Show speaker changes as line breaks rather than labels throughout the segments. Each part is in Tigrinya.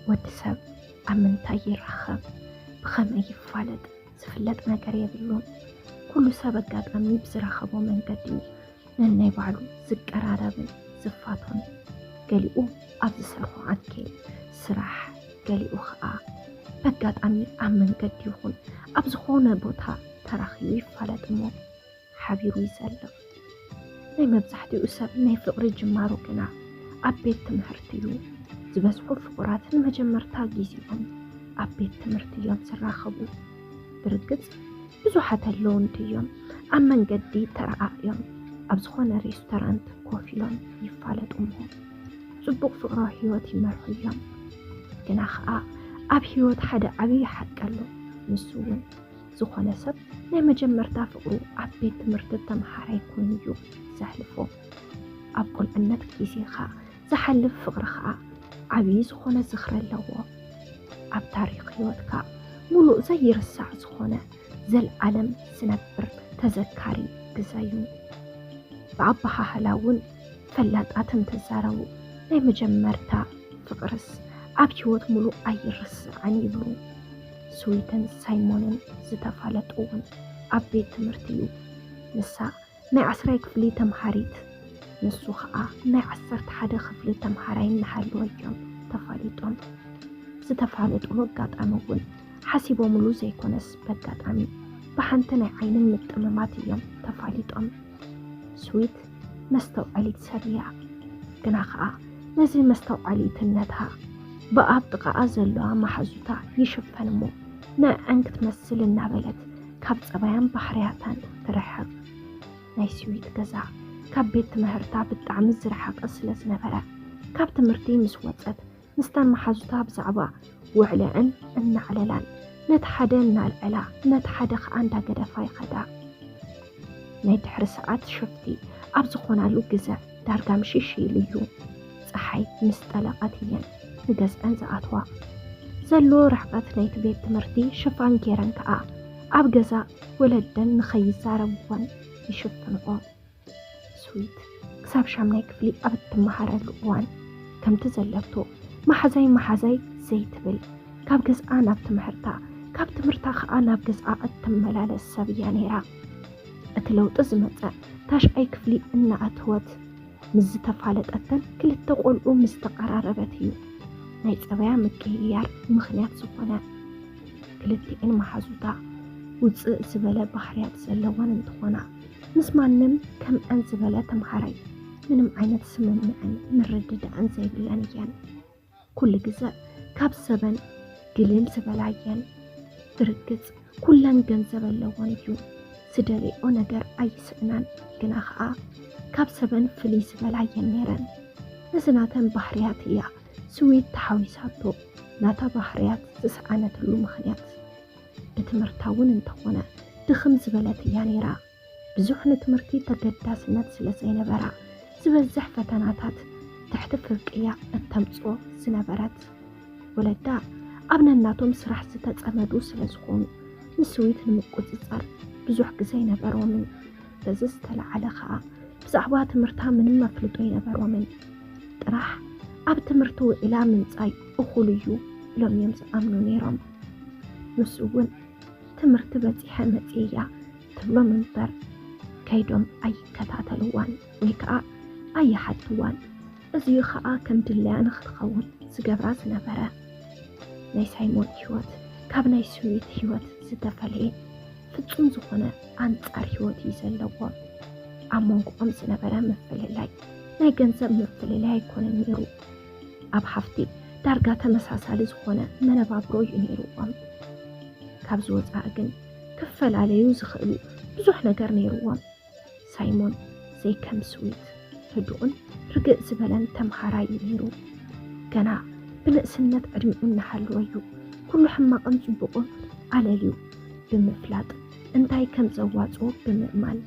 ወድሰብ አምንታይ ይራኸብ ብኸመይ ይፋለጥ ዝፍለጥ ነገር የብሉን ኩሉ ሰብ አጋጣሚ ብዝራኸቦ መንገዲ ነናይ ባዕሉ ዝቀራረብን ዝፋቶን ገሊኡ ኣብ ዝሰርሖ ዓንኬል ስራሕ ገሊኡ ኸኣ በጋጣሚ ኣብ መንገዲ ይኹን ኣብ ዝኾነ ቦታ ተራኺቡ ይፋለጥ እሞ ሓቢሩ ይዘልቕ ናይ መብዛሕትኡ ሰብ ናይ ፍቕሪ ጅማሮ ግና ኣብ ቤት ትምህርቲ እዩ ዝበዝሑ ፍቑራት ንመጀመርታ ጊዜኦም ኣብ ቤት ትምህርቲ እዮም ዝራኸቡ ብርግጽ ብዙሓት ኣለዉ እንትዮም ኣብ መንገዲ ተረኣዮም ኣብ ዝኾነ ሬስቶራንት ኮፍ ኢሎም ይፋለጡ እሞ ጽቡቕ ፍቕራዊ ህይወት ይመርሑ እዮም ግና ኸኣ ኣብ ህይወት ሓደ ዓብዪ ሓቂ ኣሎ ንሱ እውን ዝኾነ ሰብ ናይ መጀመርታ ፍቕሩ ኣብ ቤት ትምህርቲ ተምሃራይ ኮይኑ እዩ ዘሕልፎ ኣብ ቁልዕነት ጊዜኻ ዝሓልፍ ፍቕሪ ኸኣ ዓብዪ ዝኾነ ዝኽሪ ኣለዎ ኣብ ታሪኽ ህይወትካ ሙሉእ ዘይርሳዕ ዝኾነ ዘለዓለም ዝነብር ተዘካሪ ግዜ እዩ ብኣባሓህላ እውን ፈላጣት እንትዛረቡ ናይ መጀመርታ ፍቕርስ ኣብ ህይወት ሙሉእ ኣይርስዕን ይብሉ ስዊትን ሳይሞንን ዝተፋለጡ እውን ኣብ ቤት ትምህርቲ እዩ ንሳ ናይ 10ይ ክፍሊ ተምሃሪት ንሱ ኸኣ ናይ 11 ክፍሊ ተምሃራይ እናሃለዉ እዮም ተፋሊጦም ዝተፋለጡሉ ኣጋጣሚ እውን ሓሲቦምሉ ዘይኮነስ በጋጣሚ ብሓንቲ ናይ ዓይንን ምጥምማት እዮም ተፋሊጦም ስዊት መስተውዓሊት ሰብ እያ ግና ኸኣ ነዚ መስተውዓሊትነታ ብኣብ ጥቓኣ ዘለዋ ማሓዙታ ይሽፈን እሞ ንዕን ክትመስል እናበለት ካብ ፀባያን ባህርያታን ትርሕቕ ናይ ስዊት ገዛ ካብ ቤት ትምህርታ ብጣዕሚ ዝረሓቐ ስለ ዝነበረ ካብ ትምህርቲ ምስ ወፀት ምስተን ማሓዙታ ብዛዕባ ውዕልአን እናዕለላን ነቲ ሓደ እናልዕላ ነቲ ሓደ ኸኣ እንዳገደፋ ይኸዳ ናይ ድሕሪ ሰዓት ሽፍቲ ኣብ ዝኾናሉ ግዜ ዳርጋ ምሽሽ ኢሉ እዩ ፀሓይ ምስ ጠለቐት እየን ንገዝአን ዝኣትዋ ዘለዎ ርሕቐት ናይቲ ቤት ትምህርቲ ሽፋን ጌረን ከኣ ኣብ ገዛ ወለደን ንኸይዛረብዎን ይሽፍንኦ ስዊት ክሳብ 8ይ ክፍሊ ኣብ እትመሃረሉ እዋን ከምቲ ዘለቶ ማሓዛይ ዘይትብል ካብ ገዝኣ ናብ ትምህርታ ካብ ትምህርታ ኸኣ ናብ ገዝኣ እትመላለስ ሰብ እያ ነይራ እቲ ለውጢ ዝመፀ ታሽዓይ ክፍሊ እናኣተወት ምስ ዝተፋለጠተን ክልተ ቆልዑ ምስ ተቐራረበት እዩ ናይ ፀበያ ምቅይያር ምኽንያት ዝኾነ ክልቲአን ማሓዙታ ውፅእ ዝበለ ባህርያት ዘለወን እንትኾና ምስ ማንም ከምአን ዝበለ ተምሃራይ ምንም ዓይነት ስምምዕን ምርድዳእን ዘይብለን እየን ኩሉ ግዜ ካብ ሰበን ግልል ዝበላ እየን ብርግጽ ኩለን ገንዘብ ኣለወን እዩ ዝደልኦ ነገር ኣይስእናን ግና ኸኣ ካብ ሰበን ፍልይ ዝበላ እየን ነይረን ነዝናተን ባህርያት እያ ስዊት ተሓዊሳቶ ናታ ባህርያት ዝሰኣነትሉ ምኽንያት ብትምህርታ እውን እንተኾነ ድኽም ዝበለት እያ ነይራ ብዙሕ ንትምህርቲ ተገዳስነት ስለ ዘይነበራ ዝበዝሕ ፈተናታት ትሕቲ ፍርቅያ እተምፅኦ ዝነበረት ወለዳ ኣብ ነናቶም ስራሕ ዝተፀመዱ ስለ ዝኾኑ ንስዊት ንምቁፅፃር ብዙሕ ግዜ ይነበሮምን በዚ ዝተለዓለ ኸኣ ብዛዕባ ትምህርታ ምንም መፍልጦ ይነበሮምን ጥራሕ ኣብ ትምህርቲ ውዒላ ምንፃይ እኹል እዩ ኢሎም እዮም ዝኣምኑ ነይሮም ንሱ እውን ትምህርቲ በፂሐ መፅያ ትብሎም እምበር ከይዶም ኣይከታተልዋን ወይ ከዓ ኣይሓትዋን እዚኡ ኸኣ ከም ድልያ ንኽትኸውን ዝገብራ ዝነበረ ናይ ሳይሞን ህይወት ካብ ናይ ስዊት ህይወት ዝተፈለየ ፍጹም ዝኾነ ኣንጻር ህይወት እዩ ዘለዎ ኣብ መንጎኦም ዝነበረ ምፍልላይ ናይ ገንዘብ ምፍልላይ ኣይኮነን ነይሩ ኣብ ሃፍቲ ዳርጋ ተመሳሳሊ ዝኾነ መነባብሮ እዩ ነይሩዎም ካብ ዝወፃእ ግን ክፈላለዩ ዝኽእሉ ብዙሕ ነገር ነይሩዎም ሳይሞን ዘይከም ስዊት ህዱእን ርግእ ዝበለን ተምሃራይ ነይሩ ገና ብንእስነት ዕድሚኡ እናሃለወ እዩ ኩሉ ሕማቕን ጽቡቕን ኣለልዩ ብምፍላጥ እንታይ ከም ዘዋፅኦ ብምእማን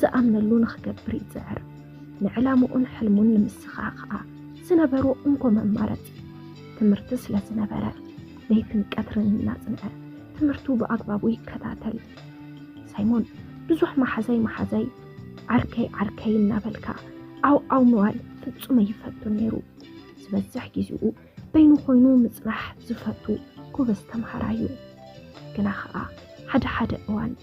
ዝኣምነሉ ንኽገብር ይፅዕር ንዕላምኡን ሕልሙን ንምስኻዕ ኸኣ ዝነበሮ እንኮ መማረፂ ትምህርቲ ስለ ዝነበረ ለይትን ቀትርን እናጽንዐ ትምህርቱ ብኣግባቡ ይከታተል ሳይሞን ብዙሕ ማሓዛይ ዓርከይ እናበልካ ኣው ምዋል ፍጹም ይፈቱ ነይሩ ዝበዝሕ ጊዜኡ بين خوينو مصباح زفتو كوبس تمهرايو كنا خا حدا اوان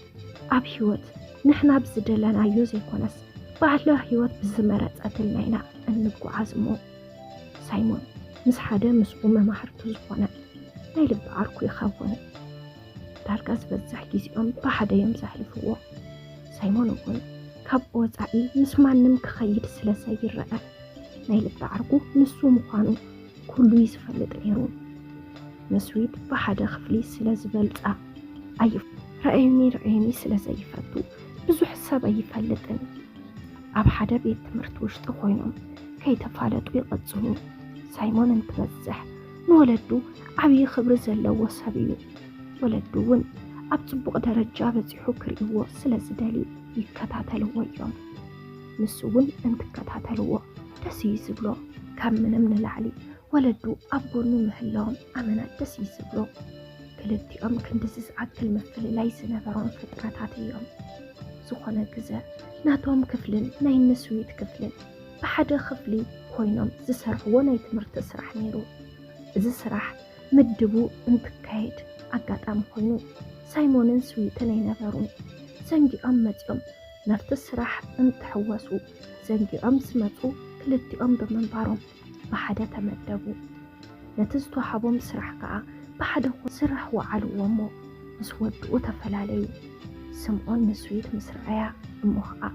اب هيوت نحنا بزدلنا يوزي كونس بعد هيوت بزمرت اتلناينا انقعاز مو سايمون مس حدا مسؤوم ما حرتو زخونه ناي لب عركو يخون داركاس بزح كيسيوم بحدا يمزحلفو سايمون يقول كاب وصعي مس مانم كخيد سلاسا يرأى ناي لب عركو نسو مخانو كله يسفلت نيرو مسويت بحدا خفلي سلازبلطا أيف رأيني سلازيفتو بزح حساب يفلطن أب حدا بيت تمرت وشط خوينم كي تفالطو يقصنو سايمون انتبزح نولدو عبي خبر زلو سبيو ولدو ون أب صبق درجة بزحو كريوو سلازدالي يكتاتلو يوم نسوون انت كتاتلو تسيس بلو كم من العلي ولدو أبونو محلهم أمنا تسيس بلو كلتي أم كندسس عكل مثل ليس نبرون فترات يوم زخنا جزا ناتهم كفلن ناي نسويت كفلن بحدا خفلي خوينم زسرح وناي تمرت سرح نيرو زسرح مدبو انتكايد أقاد أم خوينو سايمونن سويت ناي نبرون زنجي أم متيوم نفت السرح انتحوسو زنجي أم سمتو كلتي أم بمنبارهم بحدا تمدبو نتزتو حبوم سرح كعا بحدا سرح وعلو ومو مسودو تفلاليو سمعون نسويت مسرعيا اموخا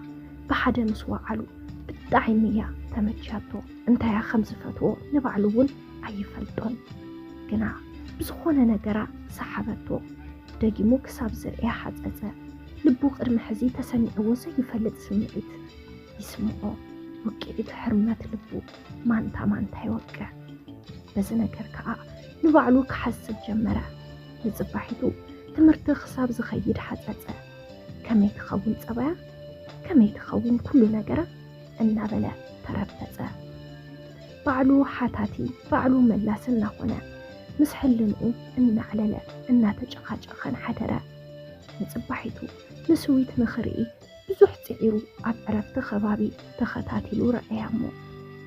بحدا مسوعلو بالدعيمية تمجاتو انتايا خمزفتو نبعلوون اي فلطون قنا بزخونا نقرا سحبتو داقيمو كساب زرعيا حزازا لبو قرم حزي تسمعو سيفلت سمعيت يسمعو وكيد حرمات لبو مانتا يوقع بزنا كركا نبعلو كحسب جمرة نصبحيتو تمرت خصاب زخيد حزازا كمي تخون صبا كمي تخون كل نجرة النبلة تربزا بعلو حاتاتي بعلو ملاسنا هنا مسحلنو إن عللا إن تجقاجقن حدرا نصبحيتو نسويت مخرئي بزح تعيرو عب عرفت خبابي تختاتلو رأيامو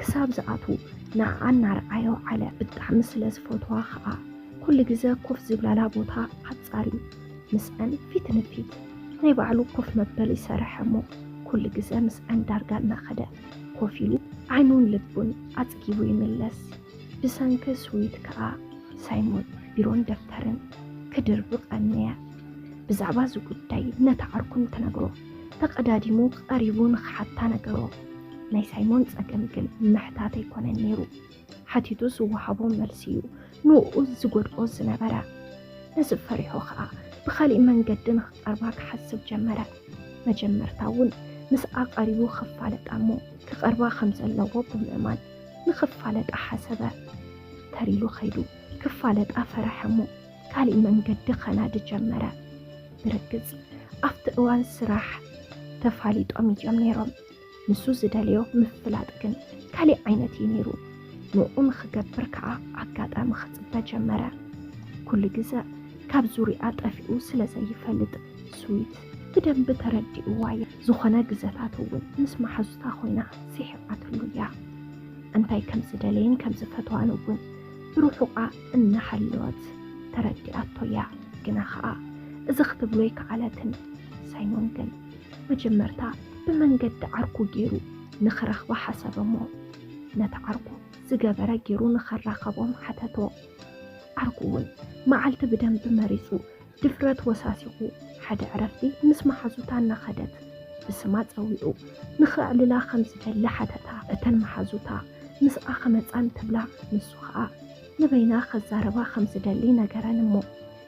كساب زعاتو نعنا رأيو على بدح مسلس فوتوا خا كل جزا كوف زبلالا بوتا حتصاري مسأن فيت نفيت ناي بعلو كوف مبل يسرحمو كل جزا مسأن دارقانا خدا كوفيلو عينون لبون عتقيبو يملس بسانك سويت كا سايمون بيرون دفترن كدربق أنيا بزعبازو قداي نتعركن تنقرو تقداديمو قريبون حتى نقرو ناي سايمون تساقمقل محتاتي كون النيرو حتيتو سوحبون ملسيو نوء زقود أوز نبرا نسب فريحو خا بخالي من قدن أرباك حسب جمرة مجمرتاون مسعى قريبو خفالة أمو كقربا خمسة اللواب بمأمان نخفالة أحسبا تريلو خيدو كفالة أفرحمو كالي من قد خناد جمرة بركز أفت أوان سراح تفاليد أمي جمنيرم نسو زداليو مفلاتكن كالي عينتي نيرو نوء خقبر كعا عقاد أمخصبا جمرة كل جزاء كاب زوريات أفئو سلازا يفلد سويت بدن بتردي وايا زخنا جزاتاتو نسمع حزوتا خوينا سيحبات اللويا انتاي كم زدالين كم زفتوانوون بروحوقا إن حلوات تردي أطويا جناخا إذا اختبلويك علاتن سايمون قل مجمرتا بمن قد عركو جيرو نخرخ وحسب مو نتعركو زقابرا جيرو نخرخ بوم حتتو عركوون معالت بدن بمريسو دفرت وساسيقو حدا عرفتي نسمع حزوتان نخدت بسمات زويقو نخعللا خمس جل حتتا اتن محزوتا نس آخمت أن تبلع نسوخا نبينا خزاربا خمس دلي نجران مو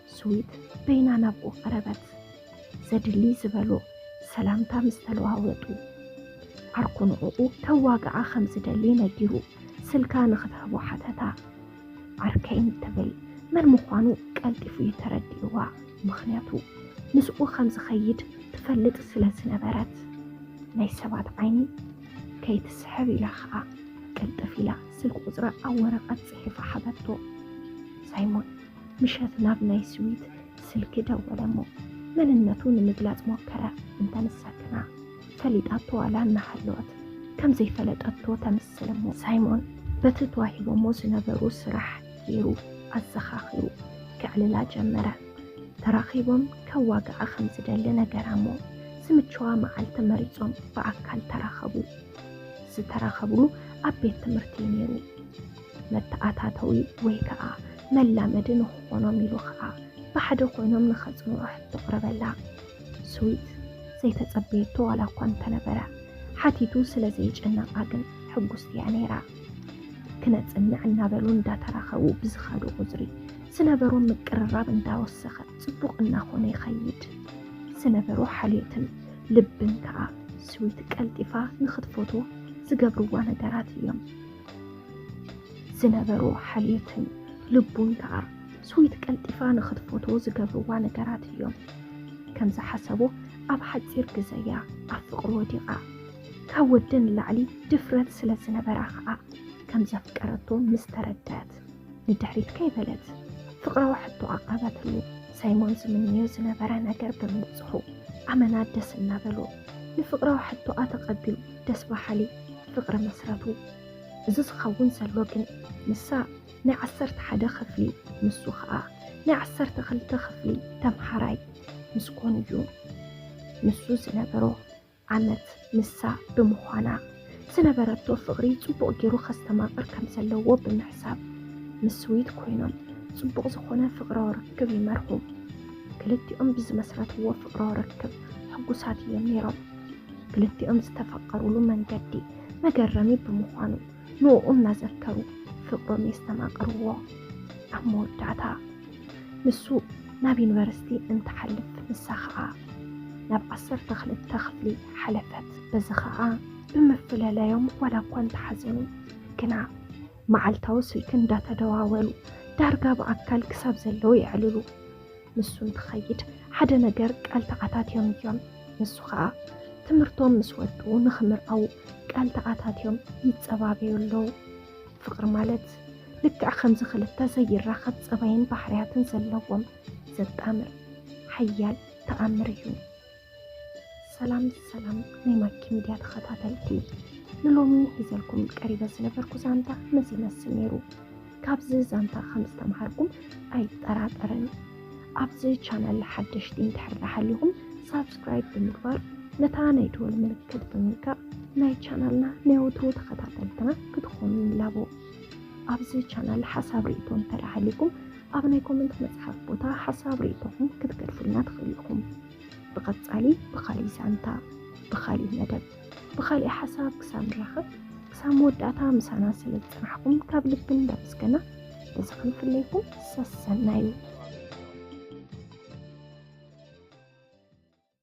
سويت بينا نبقو قربت زدلي زبلو سلامتا مستلوهاوتو عركون عقو تواقع خمس دلي نجيرو سلكا نخذهبو حتتا عركين تبل من مقانو قلتفو يترديوا مخنياتو نسقو خمس خيد تفلت سلس نبرات ناي سبات عيني كي تسحب إلى خاء كالتفيلة سلك وزراء أو ورقة صحيفة حبتو سايمون مشهد ناب ناي سويت سلك دولمو من النتون مقلات موكرة انت نساكنا فليد أطو على النحلوات كم زي فلد أطو تمسلمو سايمون بتتواهبو موز نبرو سرح ገይሩ ኣዘኻኺሩ ክዕልላ ጀመረ። ተራኺቦም ከዋግዓ ከም ዝደሊ ነገራ እሞ ዝምችዋ መዓልቲ መሪፆም ብኣካል ተራኸቡ። ዝተራኸብሉ ኣብ ቤት ትምህርቲ ነይሩ። መተኣታተዊ ወይ ከዓ መላመዲ ንክኾኖም ኢሉ ከዓ ብሓደ ኮይኖም ንኸፅንዑ ሕቶ ቅረበላ። ስዊት ዘይተፀበየቶ ዋላ እኳ እንተነበረ ሓቲቱ ስለ ዘይጨነቃ ግን ሕጉስቲ እያ ነይራ። ክነፅንዕ እናበሉ እንዳተራኸቡ ብዝኸዱ ቁፅሪ ዝነበሮ ምቅርራብ እንዳወሰኸ ፅቡቕ እናኾነ ይኸይድ። ዝነበሮ ሓልዮትን ልብን ከዓ ስዊት ቀልጢፋ ንኽትፈቶ ዝገብርዋ ነገራት እዮም። ዝነበሮ ሓልዮትን ልቡን ከዓ ስዊት ቀልጢፋ ንኽትፈቶ ዝገብርዋ ነገራት እዮም። ከም ዝሓሰቦ ኣብ ሓፂር ግዜ እያ ኣብ ፍቕሪ ወዲቓ። ካብ ወዲ ንላዕሊ ድፍረት ስለ ዝነበራ ከዓ ከም ዘፍቀረቶ ምስ ተረድአት ንድሕሪት ከይበለት ፍቕራዊ ሕቶ ኣቐረበትሉ። ሳይሞን ዝምንዮ ዝነበረ ነገር ብምብፅሑ ኣመና ደስ እናበሎ ንፍቕራዊ ሕቶኣ ተቐቢሉ ደስ በሃሊ ፍቕሪ መስረቱ። እዚ ዝኸውን ዘሎ ግን ንሳ ናይ 11 ክፍሊ ንሱ ከዓ ናይ 12 ክፍሊ ተምሃራይ ምስኮኑ እዩ። ንሱ ዝነበሮ ዓመት ንሳ ብምዃና ዝነበረቶ ፍቕሪ ፅቡቕ ገይሩ ከስተማቕር ከም ዘለዎ ብምሕሳብ ምስ ስዊት ኮይኖም ፅቡቕ ዝኾነ ፍቕራዊ ርክብ ይመርሑ። ክልቲኦም ብዝመስረትዎ ፍቕራዊ ርክብ ሕጉሳት እዮም ነይሮም። ክልቲኦም ዝተፈቀሩሉ መንገዲ መገረሚ ብምዃኑ ንኡ እናዘከሩ ፍቕሮም የስተማቕርዎ። ኣብ መወዳእታ ንሱ ናብ ዩኒቨርሲቲ እንትሓልፍ ንሳ ከዓ ናብ 12 ክፍሊ ሓለፈት። በዚ ከዓ ብምፍለለዮም ዋላ እኳ እንተሓዘኑ ግና መዓልታዊ ስልኪ እንዳተደዋወሉ ዳርጋ ብኣካል ክሳብ ዘለው ይዕልሉ። ንሱ እንትኸይድ ሓደ ነገር ቃል ተኣታትዮም እዮም። ንሱ ከዓ ትምህርቶም ምስ ወጡ ንኽምርዓው ቃል ተኣታትዮም ይፀባበዩ ኣለዉ። ፍቕሪ ማለት ልክዕ ከምዚ ክልተ ዘይራኸብ ፀባይን ባህርያትን ዘለዎም ዘጣምር ሓያል ተኣምር እዩ። ሰላም ናይ ማኪ ሚድያ ተኸታተልቲ፣ ንሎሚ ሒዘልኩም ቀሪበ ዝነበርኩ ዛንታ ነዚ ይመስል ነይሩ። ካብዚ ዛንታ ከም ዝተምሃርኩም ኣይጠራጠርን። ኣብዚ ቻናል ሓደሽቲ እንድሕር ሓሊኹም ሳብስክራይብ ብምግባር ነታ ናይ ደወል ምልክት ብምንካእ ናይ ቻናልና ናይ ወትሮ ተኸታተልትና ክትኾኑ ንላቦ። ኣብዚ ቻናል ሓሳብ ርእቶ እንተዳሓሊኩም ኣብ ናይ ኮመንት መፅሓፍ ቦታ ሓሳብ ርእቶኹም ክትገድፉልና ትኽእሉ ኢኹም። ብቐፃሊ ብኻሊእ ዛንታ፣ ብኻሊእ መደብ፣ ብኻሊእ ሓሳብ ክሳብ ንራኸብ ክሳብ መወዳእታ ምሳና ስለ ዝፀናሕኩም ካብ ልቢ እንዳመስገና እዚ ክንፍለይኩም ሰሰና እዩ።